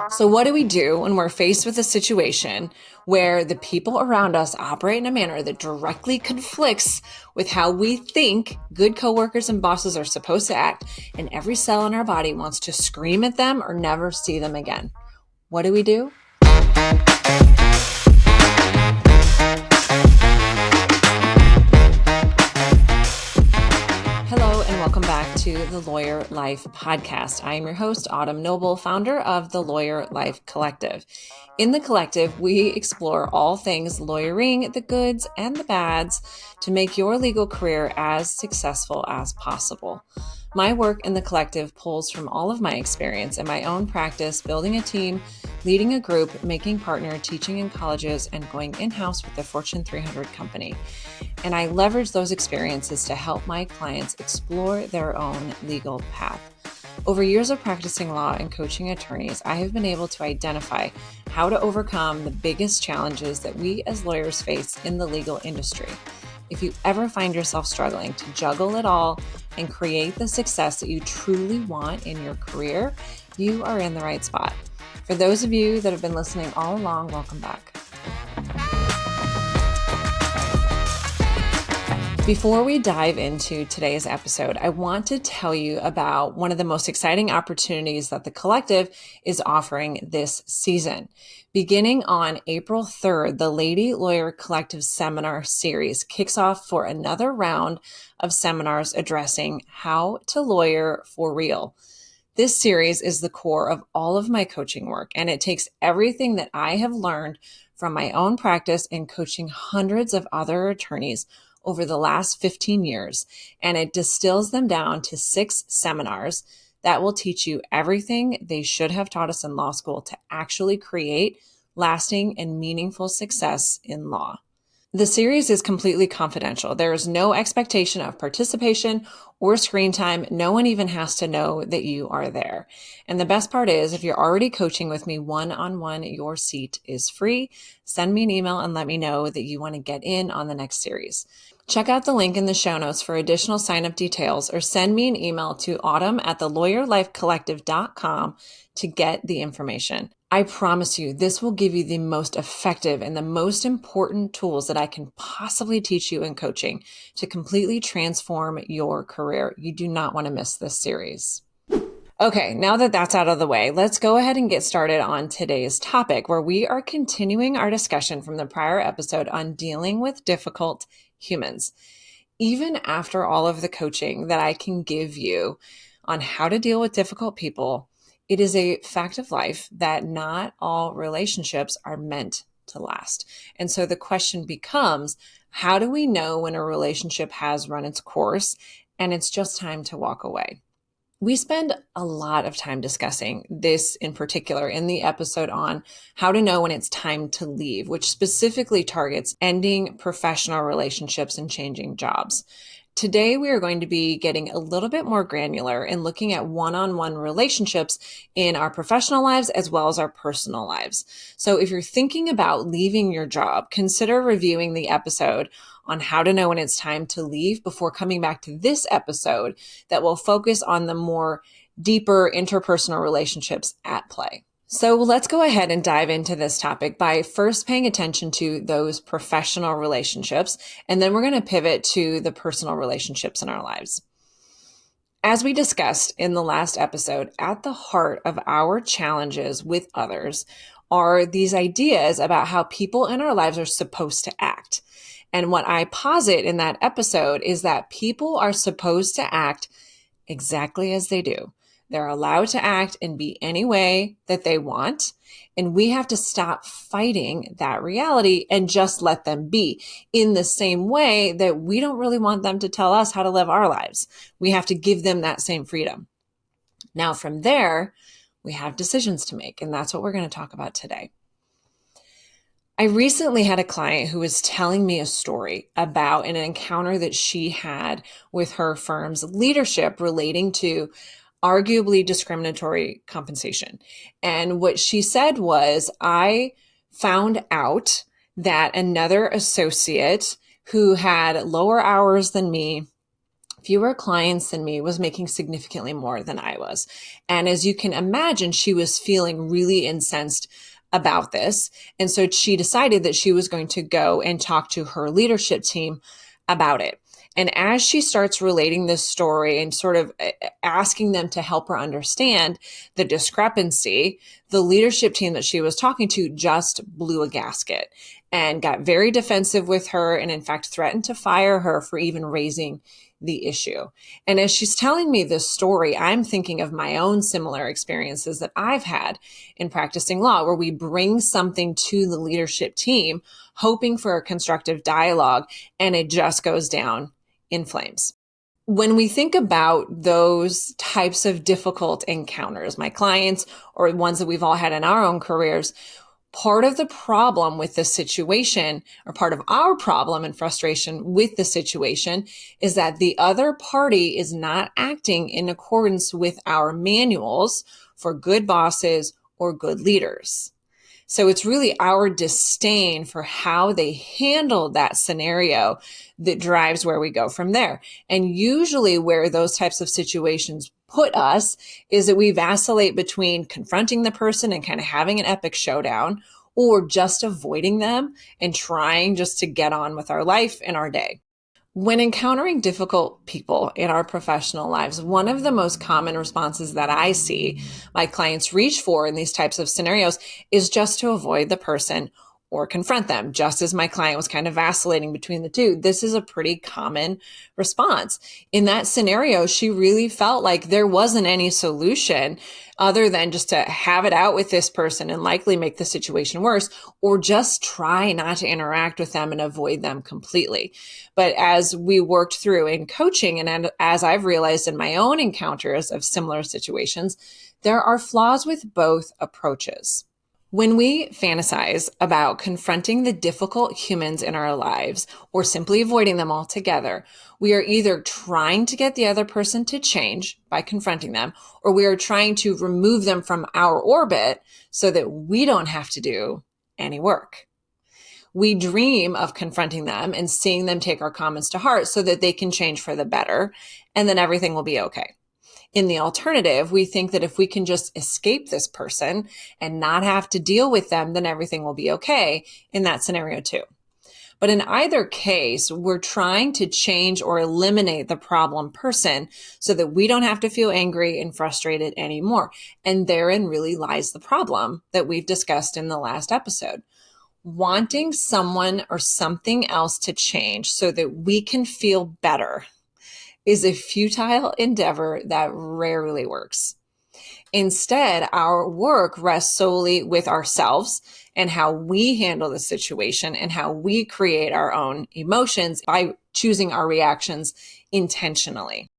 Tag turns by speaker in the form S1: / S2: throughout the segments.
S1: So what do we do when we're faced with a situation where the people around us operate in a manner that directly conflicts with how we think good coworkers and bosses are supposed to act, and every cell in our body wants to scream at them or never see them again? What do we do? Hello, and welcome back to the Lawyer Life Podcast. I am your host, Autumn Noble, founder of the Lawyer Life Collective. In the collective, we explore all things lawyering, the goods and the bads, to make your legal career as successful as possible. My work in the collective pulls from all of my experience in my own practice, building a team, leading a group, making partner, teaching in colleges, and going in-house with a Fortune 300 company. And I leverage those experiences to help my clients explore their own legal path. Over years of practicing law and coaching attorneys, I have been able to identify how to overcome the biggest challenges that we as lawyers face in the legal industry. If you ever find yourself struggling to juggle it all and create the success that you truly want in your career, you are in the right spot. For those of you that have been listening all along, welcome back. Before we dive into today's episode, I want to tell you about one of the most exciting opportunities that the collective is offering this season. Beginning on April 3rd, the Lady Lawyer Collective Seminar Series kicks off for another round of seminars addressing how to lawyer for real. This series is the core of all of my coaching work, and it takes everything that I have learned from my own practice and coaching hundreds of other attorneys over the last 15 years, and it distills them down to 6 seminars that will teach you everything they should have taught us in law school to actually create lasting and meaningful success in law. The series is completely confidential. There is no expectation of participation or screen time. No one even has to know that you are there. And the best part is, if you're already coaching with me one-on-one, your seat is free. Send me an email and let me know that you want to get in on the next series. Check out the link in the show notes for additional sign-up details, or send me an email to autumn@thelawyerlifecollective.com to get the information. I promise you, this will give you the most effective and the most important tools that I can possibly teach you in coaching to completely transform your career. You do not want to miss this series. Okay, now that that's out of the way, let's go ahead and get started on today's topic, where we are continuing our discussion from the prior episode on dealing with difficult humans. Even after all of the coaching that I can give you on how to deal with difficult people, it is a fact of life that not all relationships are meant to last. And so the question becomes, how do we know when a relationship has run its course and it's just time to walk away? We spend a lot of time discussing this in particular in the episode on how to know when it's time to leave, which specifically targets ending professional relationships and changing jobs. Today, we are going to be getting a little bit more granular and looking at one-on-one relationships in our professional lives as well as our personal lives. So if you're thinking about leaving your job, consider reviewing the episode on how to know when it's time to leave before coming back to this episode that will focus on the more deeper interpersonal relationships at play. So let's go ahead and dive into this topic by first paying attention to those professional relationships, and then we're going to pivot to the personal relationships in our lives. As we discussed in the last episode, at the heart of our challenges with others are these ideas about how people in our lives are supposed to act. And what I posit in that episode is that people are supposed to act exactly as they do. They're allowed to act and be any way that they want. And we have to stop fighting that reality and just let them be, in the same way that we don't really want them to tell us how to live our lives. We have to give them that same freedom. Now, from there, we have decisions to make, and that's what we're going to talk about today. I recently had a client who was telling me a story about an encounter that she had with her firm's leadership relating to arguably discriminatory compensation. And what she said was, I found out that another associate who had lower hours than me, fewer clients than me was making significantly more than I was. And as you can imagine, she was feeling really incensed about this. And so she decided that she was going to go and talk to her leadership team about it. And as she starts relating this story and sort of asking them to help her understand the discrepancy, the leadership team that she was talking to just blew a gasket and got very defensive with her, and in fact threatened to fire her for even raising the issue. And as she's telling me this story, I'm thinking of my own similar experiences that I've had in practicing law, where we bring something to the leadership team hoping for a constructive dialogue, and it just goes down in flames. When we think about those types of difficult encounters, my clients or ones that we've all had in our own careers, part of the problem with the situation, or part of our problem and frustration with the situation, is that the other party is not acting in accordance with our manuals for good bosses or good leaders. So it's really our disdain for how they handled that scenario that drives where we go from there. And usually where those types of situations put us is that we vacillate between confronting the person and kind of having an epic showdown, or just avoiding them and trying just to get on with our life and our day. When encountering difficult people in our professional lives, one of the most common responses that I see my clients reach for in these types of scenarios is just to avoid the person or confront them, just as my client was kind of vacillating between the two. This is a pretty common response. In that scenario, she really felt like there wasn't any solution other than just to have it out with this person and likely make the situation worse, or just try not to interact with them and avoid them completely. But as we worked through in coaching, and as I've realized in my own encounters of similar situations, there are flaws with both approaches. When we fantasize about confronting the difficult humans in our lives or simply avoiding them altogether, we are either trying to get the other person to change by confronting them, or we are trying to remove them from our orbit so that we don't have to do any work. We dream of confronting them and seeing them take our comments to heart so that they can change for the better, and then everything will be okay. In the alternative, we think that if we can just escape this person and not have to deal with them, then everything will be okay in that scenario too. But in either case, we're trying to change or eliminate the problem person so that we don't have to feel angry and frustrated anymore. And therein really lies the problem that we've discussed in the last episode. Wanting someone or something else to change so that we can feel better is a futile endeavor that rarely works. Instead, our work rests solely with ourselves and how we handle the situation and how we create our own emotions by choosing our reactions intentionally.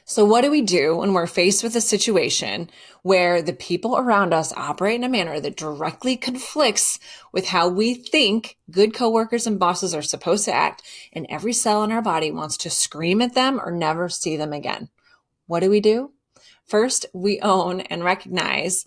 S1: So what do we do when we're faced with a situation where the people around us operate in a manner that directly conflicts with how we think good coworkers and bosses are supposed to act, and every cell in our body wants to scream at them or never see them again? What do? First, we own and recognize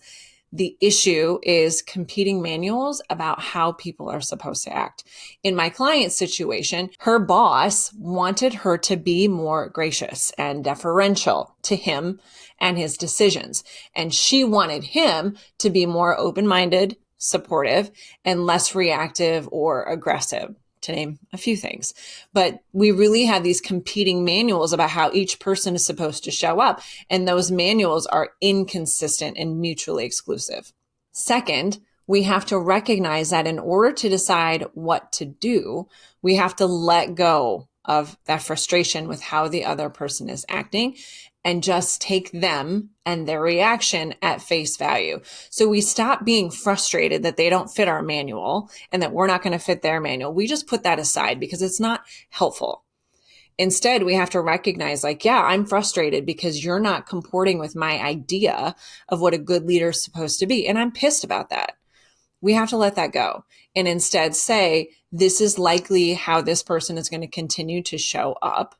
S1: The issue is competing manuals about how people are supposed to act. In my client's situation, her boss wanted her to be more gracious and deferential to him and his decisions. And she wanted him to be more open-minded, supportive, and less reactive or aggressive, to name a few things. But we really have these competing manuals about how each person is supposed to show up. And those manuals are inconsistent and mutually exclusive. Second, we have to recognize that in order to decide what to do, we have to let go of that frustration with how the other person is acting and just take them and their reaction at face value. So we stop being frustrated that they don't fit our manual and that we're not going to fit their manual. We just put that aside because it's not helpful. Instead, we have to recognize like, yeah, I'm frustrated because you're not comporting with my idea of what a good leader is supposed to be. And I'm pissed about that. We have to let that go and instead say, this is likely how this person is going to continue to show up.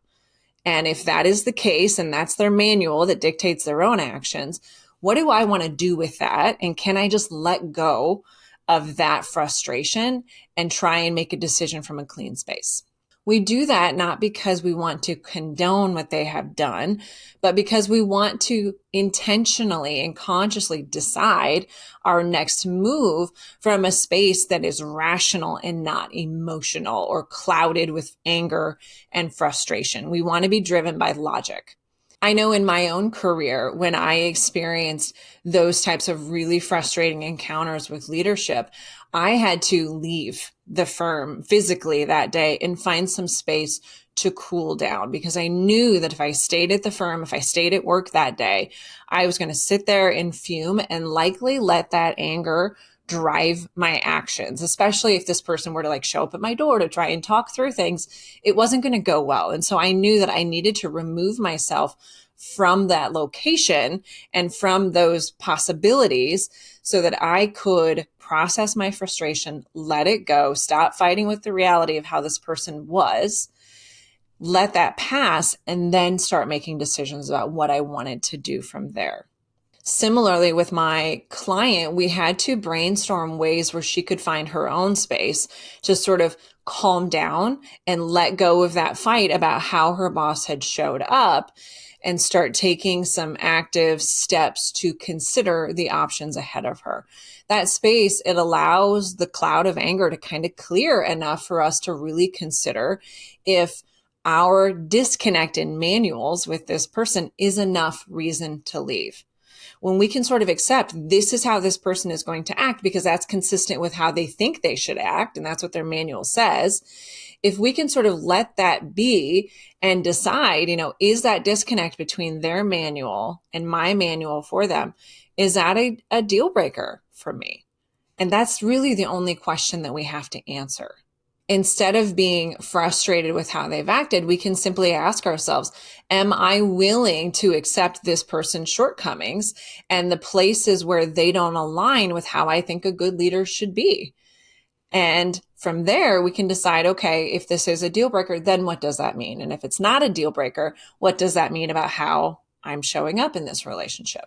S1: And if that is the case, and that's their manual that dictates their own actions, what do I want to do with that? And can I just let go of that frustration and try and make a decision from a clean space? We do that not because we want to condone what they have done, but because we want to intentionally and consciously decide our next move from a space that is rational and not emotional or clouded with anger and frustration. We want to be driven by logic. I know in my own career, when I experienced those types of really frustrating encounters with leadership, I had to leave the firm physically that day and find some space to cool down because I knew that if I stayed at the firm, if I stayed at work that day, I was going to sit there and fume and likely let that anger drive my actions, especially if this person were to like show up at my door to try and talk through things. It wasn't going to go well. And so I knew that I needed to remove myself from that location and from those possibilities so that I could process my frustration, let it go, stop fighting with the reality of how this person was, let that pass, and then start making decisions about what I wanted to do from there. Similarly, with my client, we had to brainstorm ways where she could find her own space to sort of calm down and let go of that fight about how her boss had showed up and start taking some active steps to consider the options ahead of her. That space, it allows the cloud of anger to kind of clear enough for us to really consider if our disconnect in manuals with this person is enough reason to leave. When we can sort of accept this is how this person is going to act because that's consistent with how they think they should act, and that's what their manual says. If we can sort of let that be and decide, is that disconnect between their manual and my manual for them, is that a deal breaker for me? And that's really the only question that we have to answer. Instead of being frustrated with how they've acted, we can simply ask ourselves, am I willing to accept this person's shortcomings and the places where they don't align with how I think a good leader should be? And from there, we can decide, okay, if this is a deal breaker, then what does that mean? And if it's not a deal breaker, what does that mean about how I'm showing up in this relationship?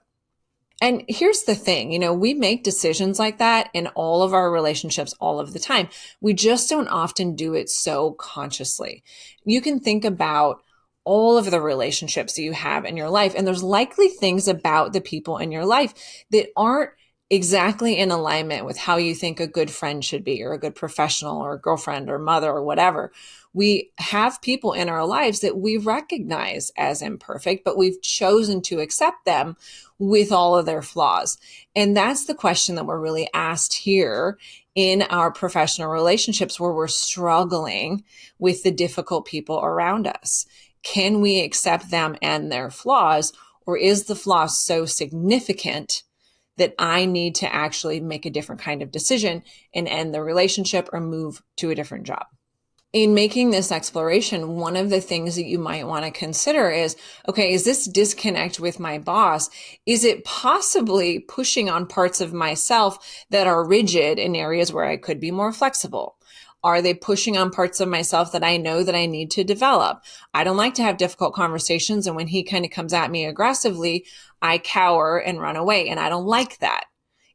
S1: And here's the thing, we make decisions like that in all of our relationships all of the time. We just don't often do it so consciously. You can think about all of the relationships that you have in your life, and there's likely things about the people in your life that aren't exactly in alignment with how you think a good friend should be, or a good professional, or a girlfriend, or mother, or whatever. We have people in our lives that we recognize as imperfect, but we've chosen to accept them with all of their flaws. And that's the question that we're really asked here in our professional relationships where we're struggling with the difficult people around us. Can we accept them and their flaws, or is the flaw so significant that I need to actually make a different kind of decision and end the relationship or move to a different job? In making this exploration, one of the things that you might want to consider is, okay, is this disconnect with my boss? Is it possibly pushing on parts of myself that are rigid in areas where I could be more flexible? Are they pushing on parts of myself that I know that I need to develop? I don't like to have difficult conversations. And when he kind of comes at me aggressively, I cower and run away. And I don't like that.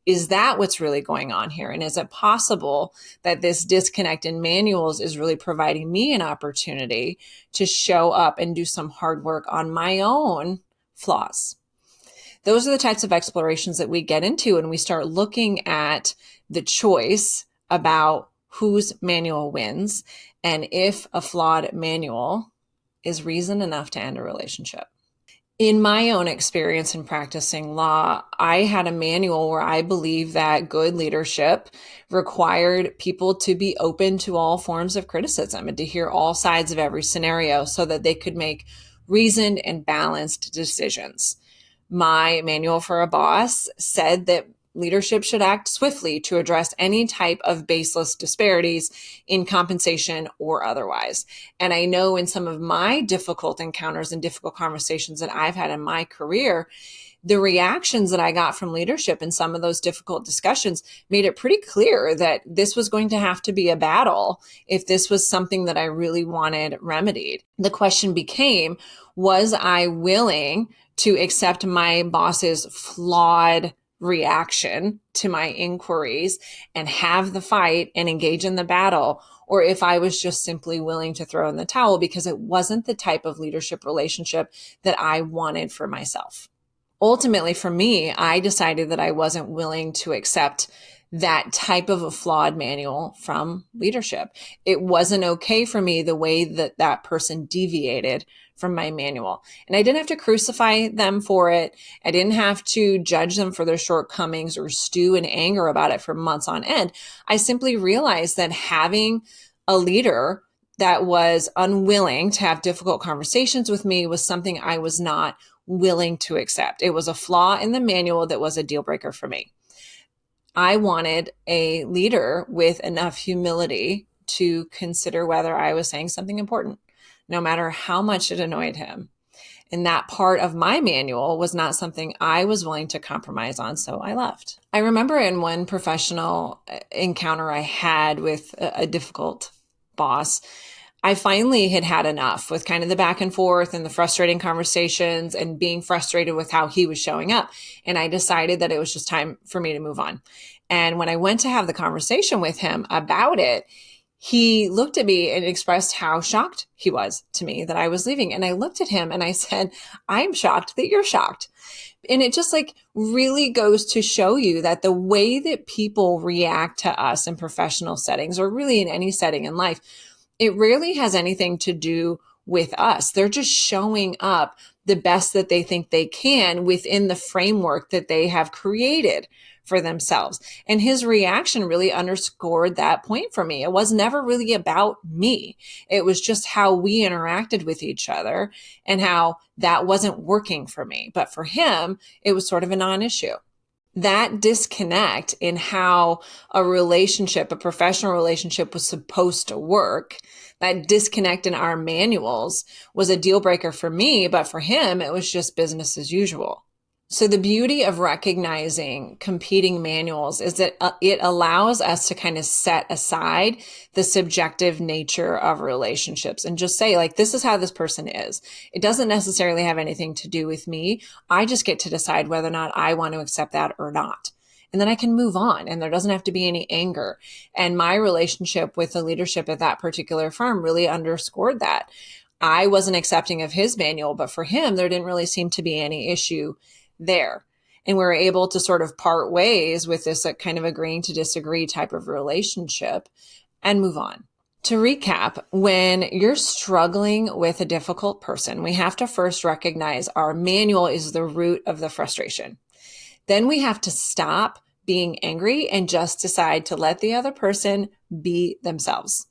S1: Is that what's really going on here? And is it possible that this disconnect in manuals is really providing me an opportunity to show up and do some hard work on my own flaws? Those are the types of explorations that we get into when we start looking at the choice about whose manual wins and if a flawed manual is reason enough to end a relationship. In my own experience in practicing law, I had a manual where I believe that good leadership required people to be open to all forms of criticism and to hear all sides of every scenario so that they could make reasoned and balanced decisions. My manual for a boss said that leadership should act swiftly to address any type of baseless disparities in compensation or otherwise. And I know in some of my difficult encounters and difficult conversations that I've had in my career, the reactions that I got from leadership in some of those difficult discussions made it pretty clear that this was going to have to be a battle if this was something that I really wanted remedied. The question became, was I willing to accept my boss's flawed reaction to my inquiries and have the fight and engage in the battle, or if I was just simply willing to throw in the towel because it wasn't the type of leadership relationship that I wanted for myself. Ultimately, for me, I decided that I wasn't willing to accept that type of a flawed manual from leadership. It wasn't okay for me the way that that person deviated from my manual. And I didn't have to crucify them for it. I didn't have to judge them for their shortcomings or stew in anger about it for months on end. I simply realized that having a leader that was unwilling to have difficult conversations with me was something I was not willing to accept. It was a flaw in the manual that was a deal breaker for me. I wanted a leader with enough humility to consider whether I was saying something important, no matter how much it annoyed him. And that part of my manual was not something I was willing to compromise on, so I left. I remember in one professional encounter I had with a difficult boss, I finally had had enough with kind of the back and forth and the frustrating conversations and being frustrated with how he was showing up. And I decided that it was just time for me to move on. And when I went to have the conversation with him about it, he looked at me and expressed how shocked he was to me that I was leaving. And I looked at him and I said, I'm shocked that you're shocked. And it just really goes to show you that the way that people react to us in professional settings, or really in any setting in life, it rarely has anything to do with us. They're just showing up the best that they think they can within the framework that they have created for themselves. And his reaction really underscored that point for me. It was never really about me. It was just how we interacted with each other and how that wasn't working for me. But for him, it was sort of a non-issue. That disconnect in how a relationship, a professional relationship, was supposed to work, that disconnect in our manuals was a deal breaker for me, but for him, it was just business as usual. So the beauty of recognizing competing manuals is that it allows us to kind of set aside the subjective nature of relationships and just say, this is how this person is. It doesn't necessarily have anything to do with me. I just get to decide whether or not I want to accept that or not. And then I can move on and there doesn't have to be any anger. And my relationship with the leadership at that particular firm really underscored that. I wasn't accepting of his manual, but for him, there didn't really seem to be any issue there. And we're able to sort of part ways with this kind of agreeing to disagree type of relationship and move on. To recap, when you're struggling with a difficult person, we have to first recognize our manual is the root of the frustration. Then we have to stop being angry and just decide to let the other person be themselves.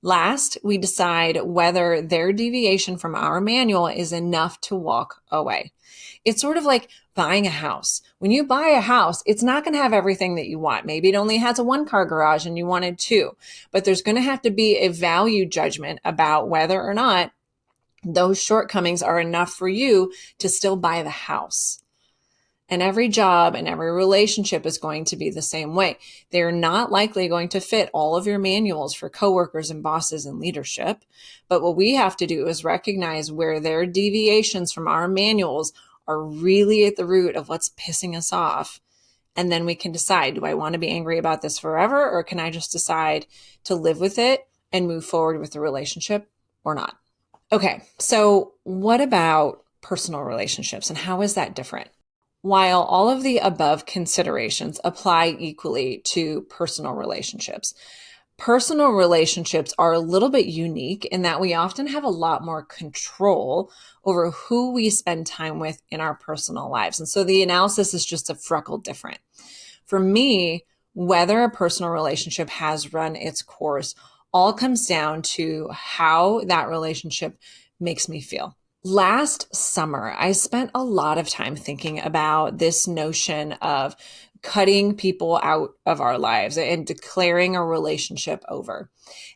S1: Last, we decide whether their deviation from our manual is enough to walk away. It's sort of like buying a house. When you buy a house, it's not going to have everything that you want. Maybe it only has a 1-car garage and you wanted 2, but there's going to have to be a value judgment about whether or not those shortcomings are enough for you to still buy the house. And every job and every relationship is going to be the same way. They're not likely going to fit all of your manuals for coworkers and bosses and leadership. But what we have to do is recognize where their deviations from our manuals are really at the root of what's pissing us off And then we can decide, do I want to be angry about this forever, or can I just decide to live with it and move forward with the relationship or not? Okay, so what about personal relationships and how is that different? While all of the above considerations apply equally to personal relationships are a little bit unique in that we often have a lot more control over who we spend time with in our personal lives. And so the analysis is just a freckle different. For me, whether a personal relationship has run its course all comes down to how that relationship makes me feel. Last summer, I spent a lot of time thinking about this notion of cutting people out of our lives and declaring a relationship over.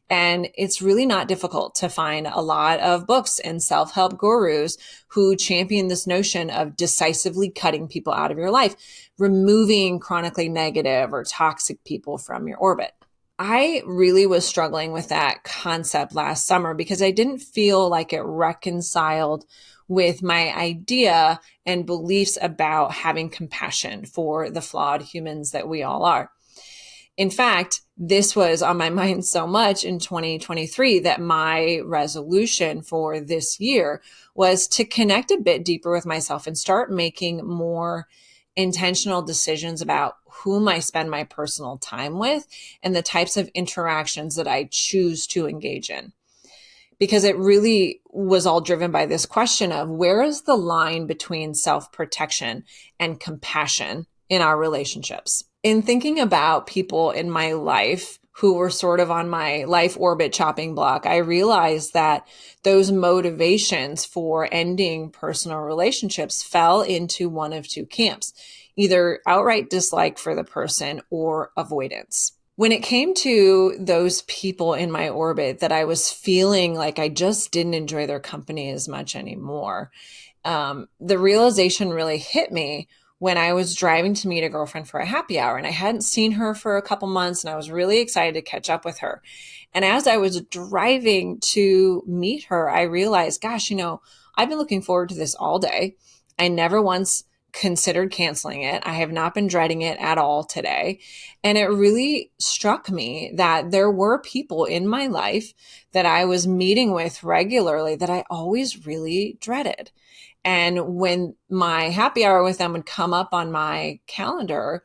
S1: And it's really not difficult to find a lot of books and self-help gurus who champion this notion of decisively cutting people out of your life, removing chronically negative or toxic people from your orbit. I really was struggling with that concept last summer because I didn't feel like it reconciled with my idea and beliefs about having compassion for the flawed humans that we all are. In fact, this was on my mind so much in 2023 that my resolution for this year was to connect a bit deeper with myself and start making more intentional decisions about whom I spend my personal time with and the types of interactions that I choose to engage in. Because it really was all driven by this question of where is the line between self-protection and compassion in our relationships? In thinking about people in my life who were sort of on my life orbit chopping block, I realized that those motivations for ending personal relationships fell into one of two camps, either outright dislike for the person or avoidance. When it came to those people in my orbit that I was feeling like I just didn't enjoy their company as much anymore, the realization really hit me when I was driving to meet a girlfriend for a happy hour, and I hadn't seen her for a couple months, and I was really excited to catch up with her. And as I was driving to meet her, I realized, gosh, I've been looking forward to this all day. I never once considered canceling it. I have not been dreading it at all today. And it really struck me that there were people in my life that I was meeting with regularly that I always really dreaded. And when my happy hour with them would come up on my calendar,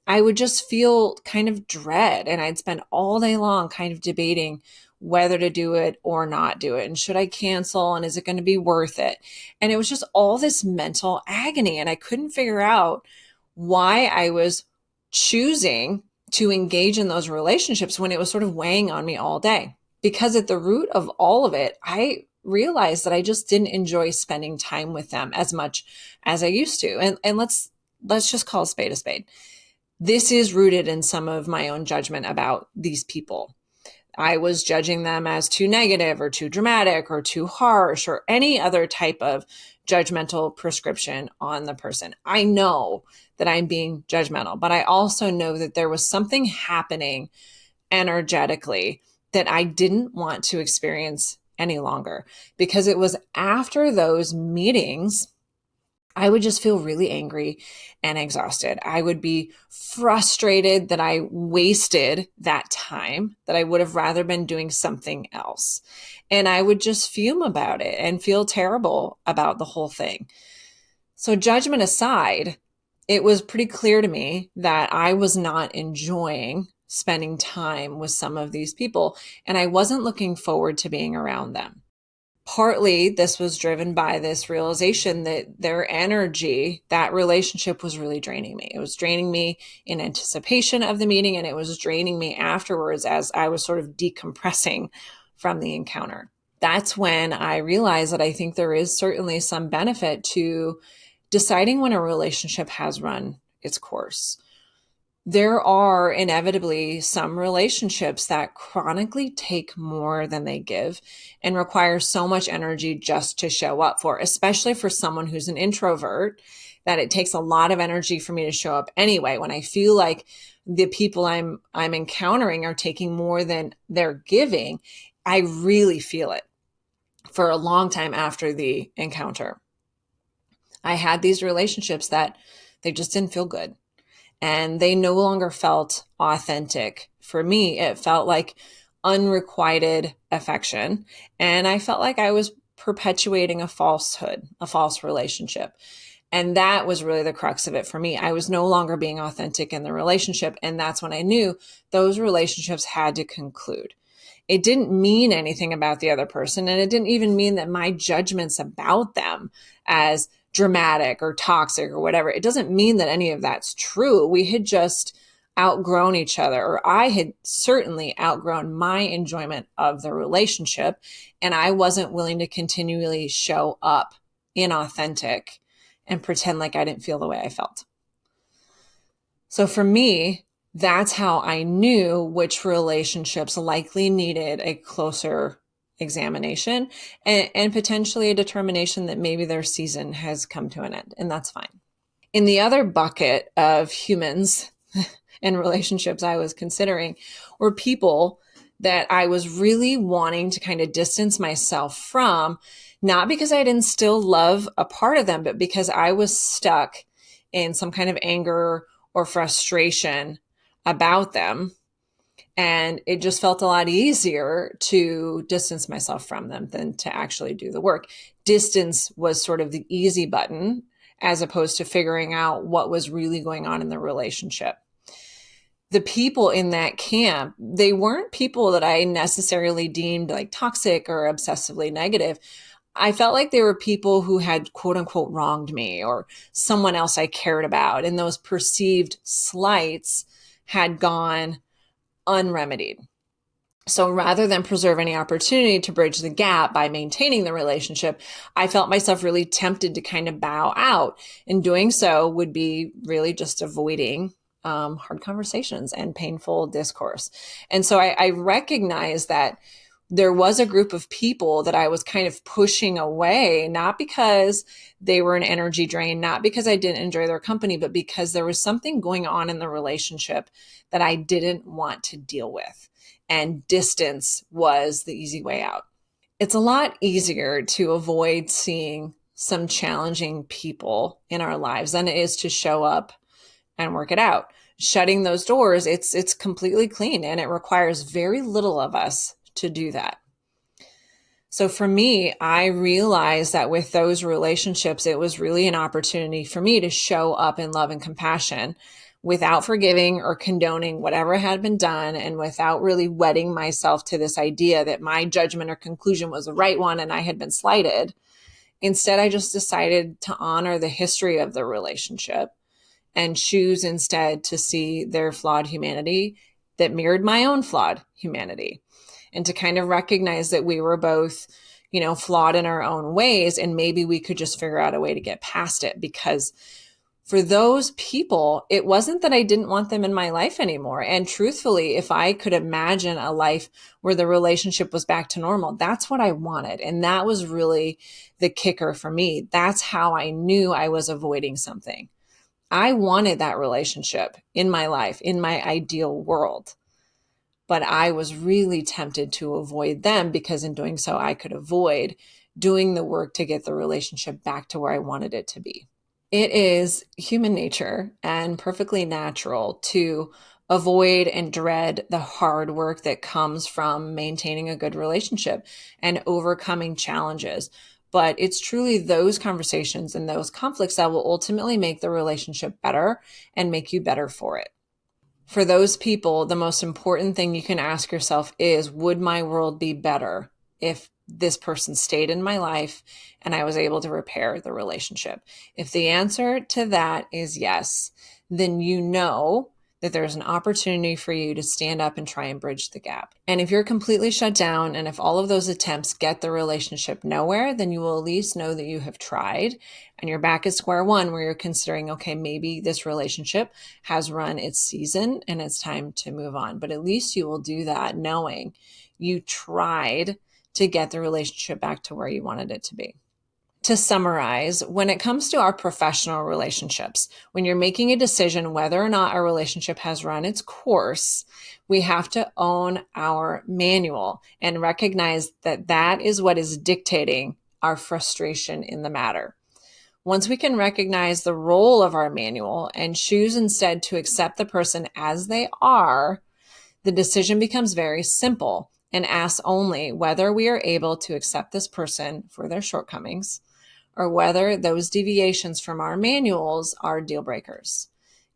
S1: I would just feel kind of dread. And I'd spend all day long kind of debating whether to do it or not do it. And should I cancel? And is it going to be worth it? And it was just all this mental agony. And I couldn't figure out why I was choosing to engage in those relationships when it was sort of weighing on me all day. Because at the root of all of it, I realized that I just didn't enjoy spending time with them as much as I used to. And let's just call a spade a spade. This is rooted in some of my own judgment about these people. I was judging them as too negative or too dramatic or too harsh or any other type of judgmental prescription on the person. I know that I'm being judgmental, but I also know that there was something happening energetically that I didn't want to experience any longer, because it was after those meetings I would just feel really angry and exhausted. I would be frustrated that I wasted that time, that I would have rather been doing something else. And I would just fume about it and feel terrible about the whole thing. So judgment aside, it was pretty clear to me that I was not enjoying spending time with some of these people, and I wasn't looking forward to being around them. Partly this was driven by this realization that their energy, that relationship was really draining me. It was draining me in anticipation of the meeting, and it was draining me afterwards as I was sort of decompressing from the encounter. That's when I realized that I think there is certainly some benefit to deciding when a relationship has run its course. There are inevitably some relationships that chronically take more than they give and require so much energy just to show up for, especially for someone who's an introvert, that it takes a lot of energy for me to show up anyway. When I feel like the people I'm encountering are taking more than they're giving, I really feel it for a long time after the encounter. I had these relationships that they just didn't feel good. and they no longer felt authentic. For me, it felt like unrequited affection, and I felt like I was perpetuating a falsehood, a false relationship. And that was really the crux of it for me. I was no longer being authentic in the relationship. And that's when I knew those relationships had to conclude. It didn't mean anything about the other person. And it didn't even mean that my judgments about them as dramatic or toxic or whatever, it doesn't mean that any of that's true. We had just outgrown each other, or I had certainly outgrown my enjoyment of the relationship. And I wasn't willing to continually show up inauthentic and pretend like I didn't feel the way I felt. So for me, that's how I knew which relationships likely needed a closer examination and potentially a determination that maybe their season has come to an end, and that's fine. In the other bucket of humans and relationships I was considering were people that I was really wanting to kind of distance myself from, not because I didn't still love a part of them, but because I was stuck in some kind of anger or frustration about them. And it just felt a lot easier to distance myself from them than to actually do the work. Distance was sort of the easy button, as opposed to figuring out what was really going on in the relationship. The people in that camp, they weren't people that I necessarily deemed like toxic or obsessively negative. I felt like they were people who had quote unquote wronged me or someone else I cared about. And those perceived slights had gone unremedied. So rather than preserve any opportunity to bridge the gap by maintaining the relationship, I felt myself really tempted to kind of bow out. And doing so would be really just avoiding hard conversations and painful discourse. And so I recognized that there was a group of people that I was kind of pushing away, not because they were an energy drain, not because I didn't enjoy their company, but because there was something going on in the relationship that I didn't want to deal with. And distance was the easy way out. It's a lot easier to avoid seeing some challenging people in our lives than it is to show up and work it out. Shutting those doors, it's completely clean, and it requires very little of us to do that. So for me, I realized that with those relationships, it was really an opportunity for me to show up in love and compassion without forgiving or condoning whatever had been done, and without really wedding myself to this idea that my judgment or conclusion was the right one and I had been slighted. Instead, I just decided to honor the history of the relationship and choose instead to see their flawed humanity that mirrored my own flawed humanity, and to kind of recognize that we were both, flawed in our own ways, and maybe we could just figure out a way to get past it. Because for those people, it wasn't that I didn't want them in my life anymore. And truthfully, if I could imagine a life where the relationship was back to normal, that's what I wanted. And that was really the kicker for me. That's how I knew I was avoiding something. I wanted that relationship in my life, in my ideal world. But I was really tempted to avoid them, because in doing so, I could avoid doing the work to get the relationship back to where I wanted it to be. It is human nature and perfectly natural to avoid and dread the hard work that comes from maintaining a good relationship and overcoming challenges. But it's truly those conversations and those conflicts that will ultimately make the relationship better and make you better for it. For those people, the most important thing you can ask yourself is, would my world be better if this person stayed in my life and I was able to repair the relationship? If the answer to that is yes, then you know that there's an opportunity for you to stand up and try and bridge the gap. And if you're completely shut down, and if all of those attempts get the relationship nowhere, then you will at least know that you have tried, and you're back at square one, where you're considering, okay, maybe this relationship has run its season and it's time to move on. But at least you will do that knowing you tried to get the relationship back to where you wanted it to be. To summarize, when it comes to our professional relationships, when you're making a decision whether or not a relationship has run its course, we have to own our manual and recognize that that is what is dictating our frustration in the matter. Once we can recognize the role of our manual and choose instead to accept the person as they are, the decision becomes very simple and asks only whether we are able to accept this person for their shortcomings or whether those deviations from our manuals are deal breakers.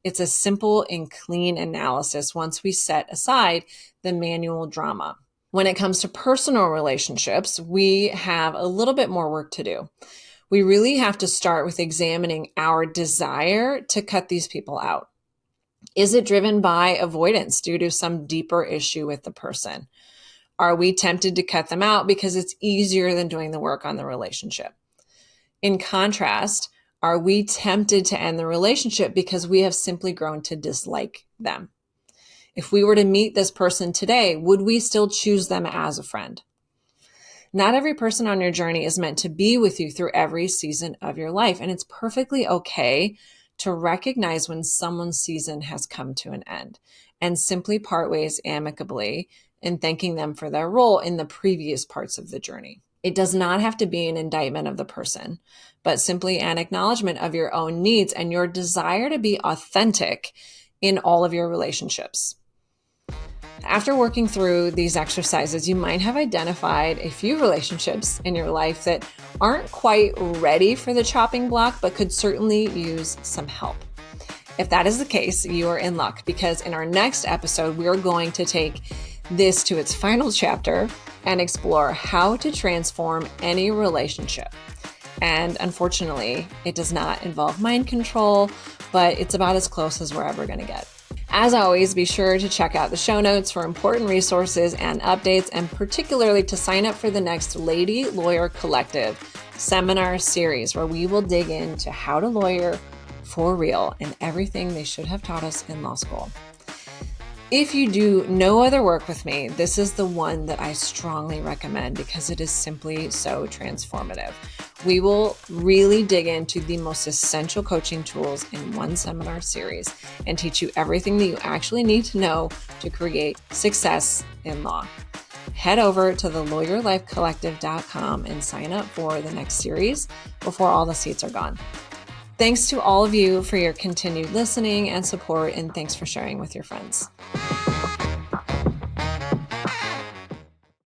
S1: It's a simple and clean analysis once we set aside the manual drama. When it comes to personal relationships, we have a little bit more work to do. We really have to start with examining our desire to cut these people out. Is it driven by avoidance due to some deeper issue with the person? Are we tempted to cut them out because it's easier than doing the work on the relationship? In contrast, are we tempted to end the relationship because we have simply grown to dislike them? If we were to meet this person today, would we still choose them as a friend? Not every person on your journey is meant to be with you through every season of your life, and it's perfectly okay to recognize when someone's season has come to an end and simply part ways amicably in thanking them for their role in the previous parts of the journey. It does not have to be an indictment of the person, but simply an acknowledgement of your own needs and your desire to be authentic in all of your relationships. After working through these exercises, you might have identified a few relationships in your life that aren't quite ready for the chopping block, but could certainly use some help. If that is the case, you are in luck, because in our next episode, we're going to take this to its final chapter and explore how to transform any relationship. And unfortunately, it does not involve mind control, but it's about as close as we're ever going to get. As always, be sure to check out the show notes for important resources and updates, and particularly to sign up for the next Lady Lawyer Collective seminar series, where we will dig into how to lawyer for real and everything they should have taught us in law school. If you do no other work with me, this is the one that I strongly recommend because it is simply so transformative. We will really dig into the most essential coaching tools in one seminar series and teach you everything that you actually need to know to create success in law. Head over to theLawyerLifeCollective.com and sign up for the next series before all the seats are gone. Thanks to all of you for your continued listening and support, and thanks for sharing with your friends.